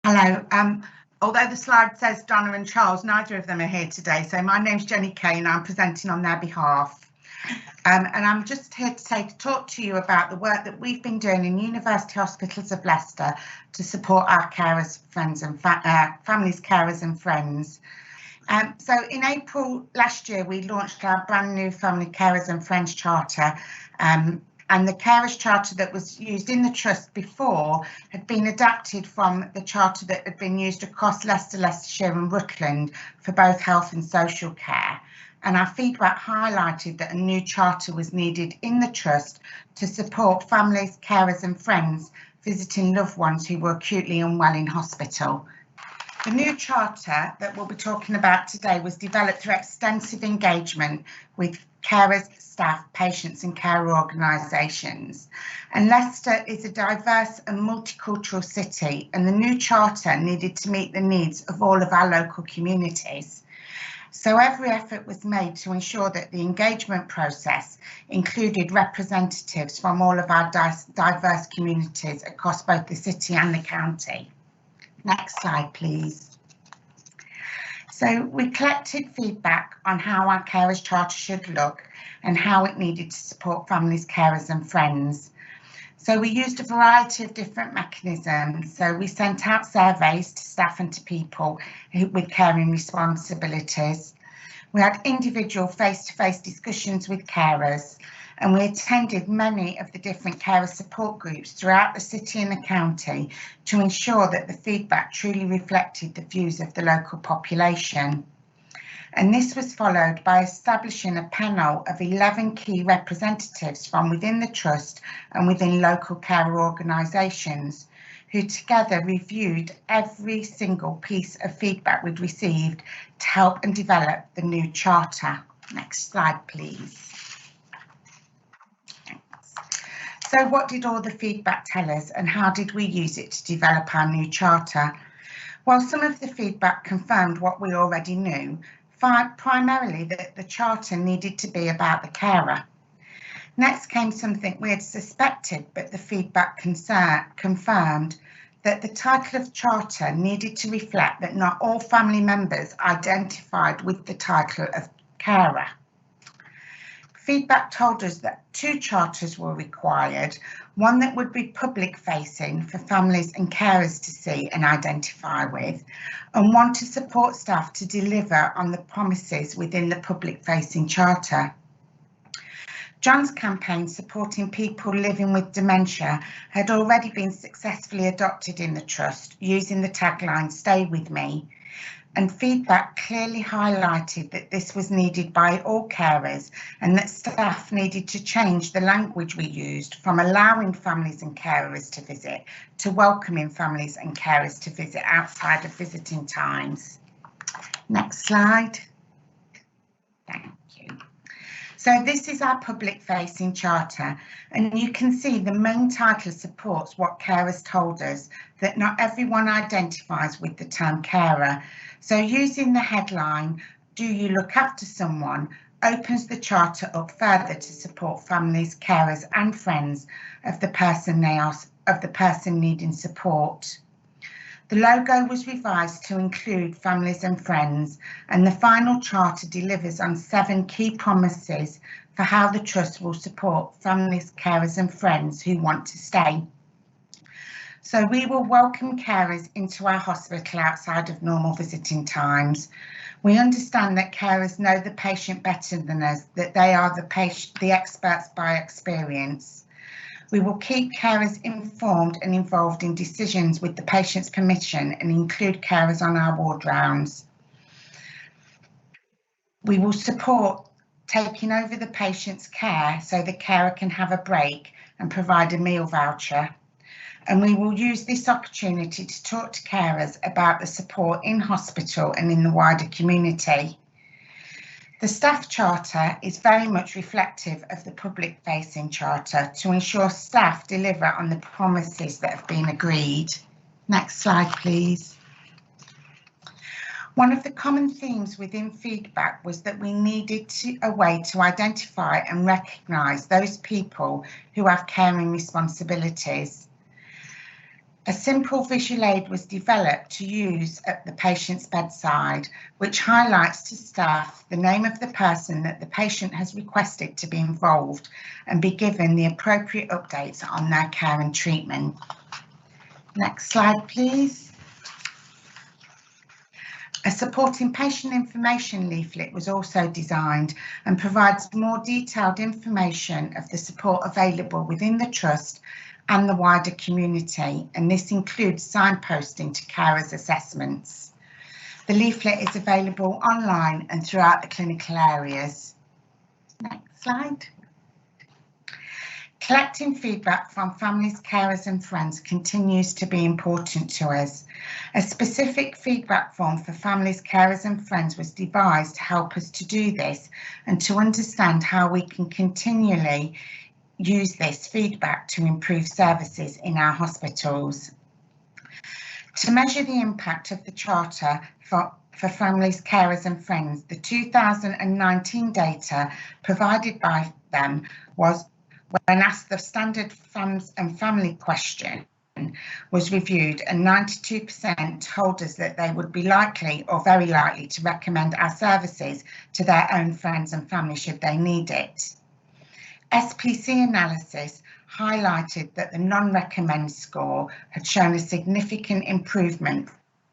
Hello. Although the slide says Donna and Charles, neither of them are here today. So my name's Jenny Kane. I'm presenting on their behalf. And I'm just here to talk to you about the work that we've been doing in University Hospitals of Leicester to support our carers, friends and families, carers and friends. So in April last year, we launched our brand new Family Carers and Friends Charter. And the Carers Charter that was used in the Trust before had been adapted from the charter that had been used across Leicester, Leicestershire and Rutland for both health and social care. And our feedback highlighted that a new charter was needed in the Trust to support families, carers and friends visiting loved ones who were acutely unwell in hospital. The new charter that we'll be talking about today was developed through extensive engagement with carers, staff, patients and care organisations. And Leicester is a diverse and multicultural city, and the new charter needed to meet the needs of all of our local communities. So every effort was made to ensure that the engagement process included representatives from all of our diverse communities across both the city and the county. Next slide, please. So we collected feedback on how our Carers Charter should look and how it needed to support families, carers and friends. So we used a variety of different mechanisms. So we sent out surveys to staff and to people with caring responsibilities. We had individual face-to-face discussions with carers, and we attended many of the different carer support groups throughout the city and the county to ensure that the feedback truly reflected the views of the local population. And this was followed by establishing a panel of 11 key representatives from within the Trust and within local carer organisations, who together reviewed every single piece of feedback we'd received to help and develop the new charter. Next slide, please. So what did all the feedback tell us and how did we use it to develop our new charter? Well, some of the feedback confirmed what we already knew, primarily that the charter needed to be about the carer. Next came something we had suspected, but the feedback confirmed that the title of charter needed to reflect that not all family members identified with the title of carer. Feedback told us that 2 charters were required, one that would be public facing for families and carers to see and identify with, and one to support staff to deliver on the promises within the public facing charter. John's campaign supporting people living with dementia had already been successfully adopted in the Trust using the tagline "Stay with me." And feedback clearly highlighted that this was needed by all carers and that staff needed to change the language we used from allowing families and carers to visit to welcoming families and carers to visit outside of visiting times. Next slide. Thank you. So this is our public facing charter, and you can see the main title supports what carers told us, that not everyone identifies with the term carer. So using the headline, "Do you look after someone?" opens the charter up further to support families, carers and friends of the person needing support. The logo was revised to include families and friends, and the final charter delivers on 7 key promises for how the Trust will support families, carers and friends who want to stay. So we will welcome carers into our hospital outside of normal visiting times. We understand that carers know the patient better than us, that they are the experts by experience. We will keep carers informed and involved in decisions with the patient's permission and include carers on our ward rounds. We will support taking over the patient's care so the carer can have a break and provide a meal voucher. And we will use this opportunity to talk to carers about the support in hospital and in the wider community. The staff charter is very much reflective of the public facing charter to ensure staff deliver on the promises that have been agreed. Next slide, please. One of the common themes within feedback was that we needed a way to identify and recognise those people who have caring responsibilities. A simple visual aid was developed to use at the patient's bedside, which highlights to staff the name of the person that the patient has requested to be involved and be given the appropriate updates on their care and treatment. Next slide, please. A supporting patient information leaflet was also designed and provides more detailed information of the support available within the Trust and the wider community, and this includes signposting to carers' assessments. The leaflet is available online and throughout the clinical areas. Next slide. Collecting feedback from families, carers and friends continues to be important to us. A specific feedback form for families, carers and friends was devised to help us to do this and to understand how we can continually use this feedback to improve services in our hospitals. To measure the impact of the Charter for families, carers and friends, the 2019 data provided by them was when asked the standard friends and family question was reviewed, and 92% told us that they would be likely or very likely to recommend our services to their own friends and family should they need it. SPC analysis highlighted that the non-recommend score had shown a significant improvement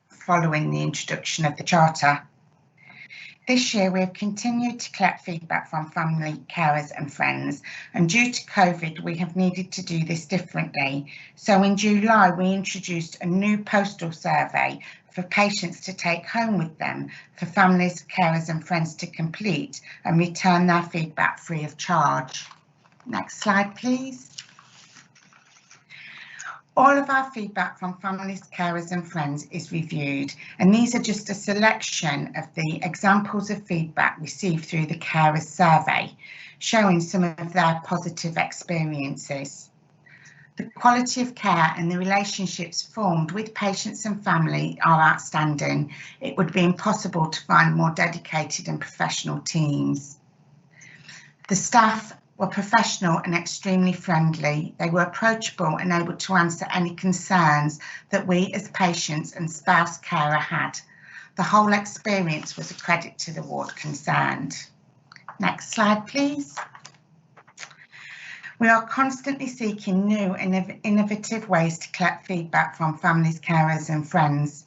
following the introduction of the Charter. This year we have continued to collect feedback from family, carers and friends, and due to COVID we have needed to do this differently. So in July we introduced a new postal survey for patients to take home with them for families, carers and friends to complete and return their feedback free of charge. Next slide, please. All of our feedback from families, carers and friends is reviewed, and these are just a selection of the examples of feedback received through the carers survey, showing some of their positive experiences. The quality of care and the relationships formed with patients and family are outstanding. It would be impossible to find more dedicated and professional teams. The staff were professional and extremely friendly. They were approachable and able to answer any concerns that we as patients and spouse carer had. The whole experience was a credit to the ward concerned. Next slide, please. We are constantly seeking new and innovative ways to collect feedback from families, carers and friends.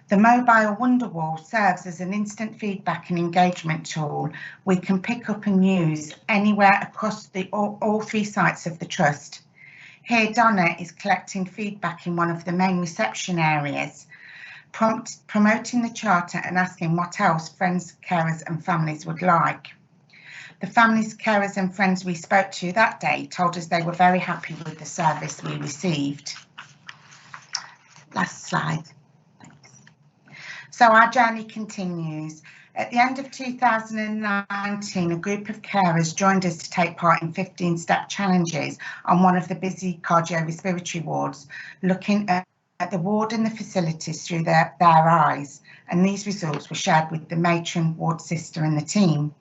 The mobile Wonderwall serves as an instant feedback and engagement tool we can pick up and use anywhere across all 3 sites of the Trust. Here Donna is collecting feedback in one of the main reception areas, promoting the Charter and asking what else friends, carers and families would like. The families, carers and friends we spoke to that day told us they were very happy with the service we received. Last slide. So our journey continues. At the end of 2019, a group of carers joined us to take part in 15-step challenges on one of the busy cardiorespiratory wards, looking at the ward and the facilities through their eyes, and these results were shared with the matron, ward sister and the team.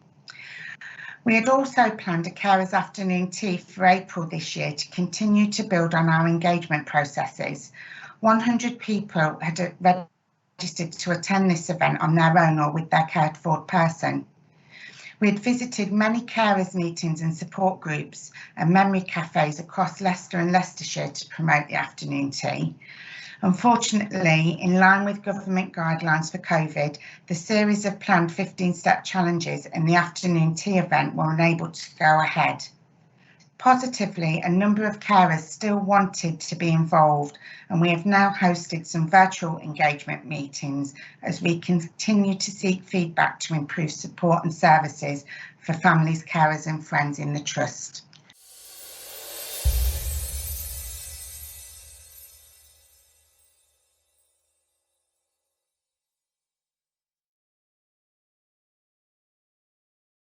We had also planned a carers afternoon tea for April this year to continue to build on our engagement processes. 100 people had registered to attend this event on their own or with their cared for person. We had visited many carers meetings and support groups and memory cafes across Leicester and Leicestershire to promote the afternoon tea. Unfortunately, in line with government guidelines for COVID, the series of planned 15-step challenges and the afternoon tea event were unable to go ahead. Positively, a number of carers still wanted to be involved, and we have now hosted some virtual engagement meetings as we continue to seek feedback to improve support and services for families, carers and friends in the Trust.